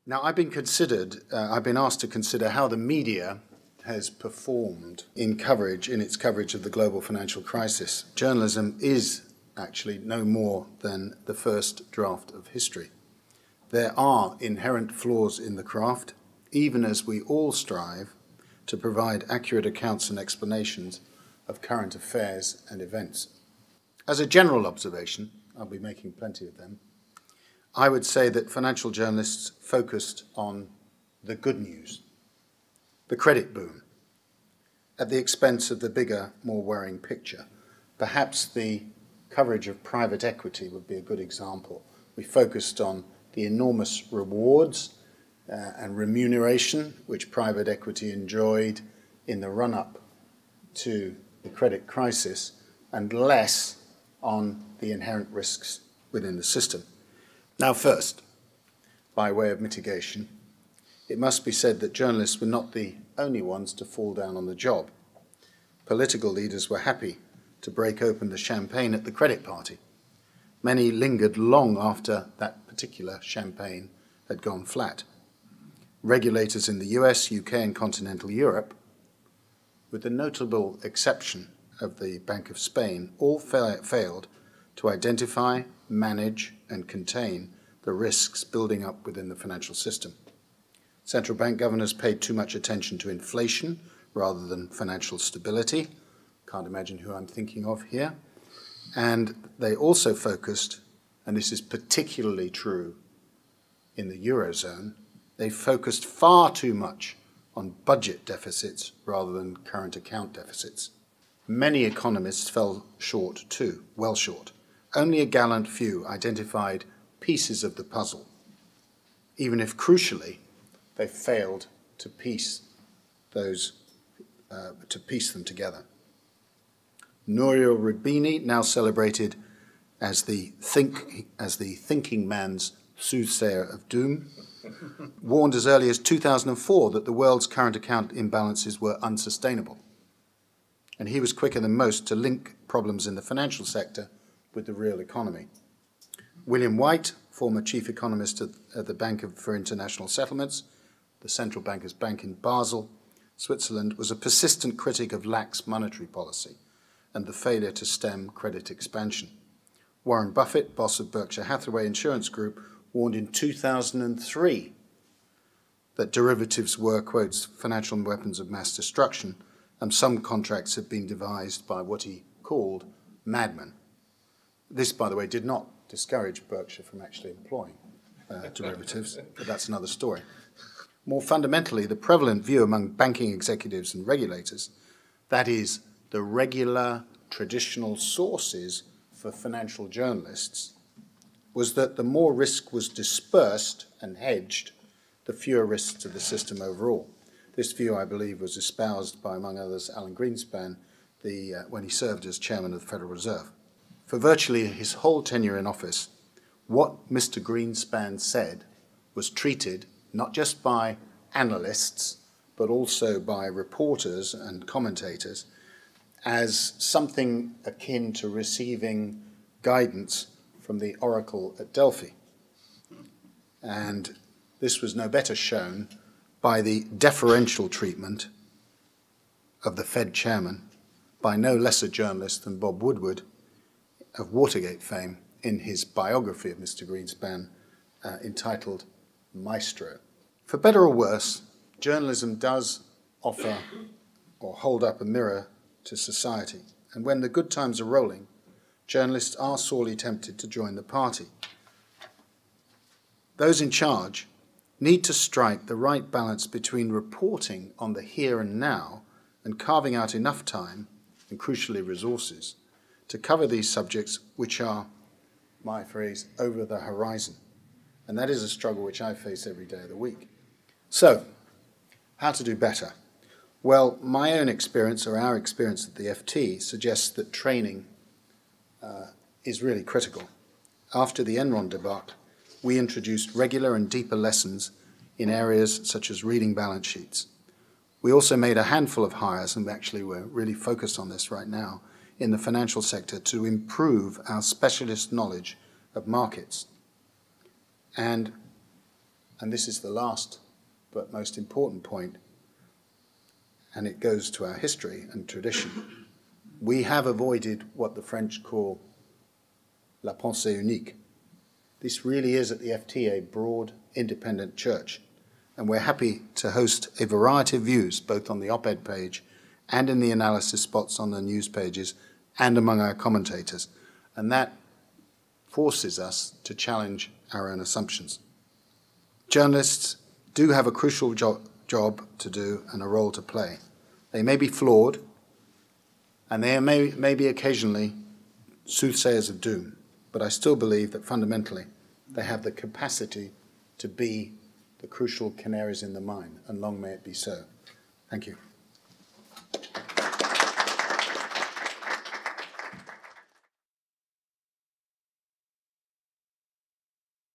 Now, I've been asked to consider how the media has performed in its coverage of the global financial crisis. Journalism is actually no more than the first draft of history. There are inherent flaws in the craft, even as we all strive to provide accurate accounts and explanations of current affairs and events. As a general observation, I'll be making plenty of them, I would say that financial journalists focused on the good news, the credit boom, at the expense of the bigger, more worrying picture. Perhaps the coverage of private equity would be a good example. We focused on the enormous rewards and remuneration which private equity enjoyed in the run-up to the credit crisis, and less on the inherent risks within the system. Now, first, by way of mitigation, it must be said that journalists were not the only ones to fall down on the job. Political leaders were happy to break open the champagne at the credit party. Many lingered long after that particular champagne had gone flat. Regulators in the US, UK, and continental Europe, with the notable exception of the Bank of Spain, all failed to identify, manage, and contain the risks building up within the financial system. Central bank governors paid too much attention to inflation rather than financial stability. Can't imagine who I'm thinking of here. And they also focused, and this is particularly true in the Eurozone, they focused far too much on budget deficits rather than current account deficits. Many economists fell short too, well short. Only a gallant few identified pieces of the puzzle, even if crucially they failed to piece them together. Nouriel Roubini, now celebrated as the thinking man's Soothsayer of Doom, warned as early as 2004 that the world's current account imbalances were unsustainable. And he was quicker than most to link problems in the financial sector with the real economy. William White, former chief economist at the Bank for International Settlements, the central banker's bank in Basel, Switzerland, was a persistent critic of lax monetary policy and the failure to stem credit expansion. Warren Buffett, boss of Berkshire Hathaway Insurance Group, warned in 2003 that derivatives were, quotes, financial weapons of mass destruction, and some contracts had been devised by what he called madmen. This, by the way, did not discourage Berkshire from actually employing derivatives, but that's another story. More fundamentally, the prevalent view among banking executives and regulators, that is, the regular traditional sources for financial journalists, was that the more risk was dispersed and hedged, the fewer risks to the system overall. This view, I believe, was espoused by, among others, Alan Greenspan when he served as chairman of the Federal Reserve. For virtually his whole tenure in office, what Mr. Greenspan said was treated not just by analysts, but also by reporters and commentators as something akin to receiving guidance from the oracle at Delphi. And this was no better shown by the deferential treatment of the Fed chairman by no less a journalist than Bob Woodward of Watergate fame in his biography of Mr. Greenspan entitled Maestro. For better or worse, journalism does offer or hold up a mirror to society, and when the good times are rolling, journalists are sorely tempted to join the party. Those in charge need to strike the right balance between reporting on the here and now and carving out enough time, and crucially resources, to cover these subjects which are, my phrase, over the horizon. And that is a struggle which I face every day of the week. So, how to do better? Well, my own experience, or our experience at the FT, suggests that training is really critical. After the Enron debacle, we introduced regular and deeper lessons in areas such as reading balance sheets. We also made a handful of hires, and actually we're really focused on this right now, in the financial sector to improve our specialist knowledge of markets. And and this is the last but most important point, and it goes to our history and tradition. We have avoided what the French call la pensée unique. This really is at the FT a broad, independent church, and we're happy to host a variety of views, both on the op-ed page and in the analysis spots on the news pages and among our commentators, and that forces us to challenge our own assumptions. Journalists do have a crucial job to do and a role to play. They may be flawed, and they may be occasionally soothsayers of doom, but I still believe that fundamentally they have the capacity to be the crucial canaries in the mine, and long may it be so. Thank you.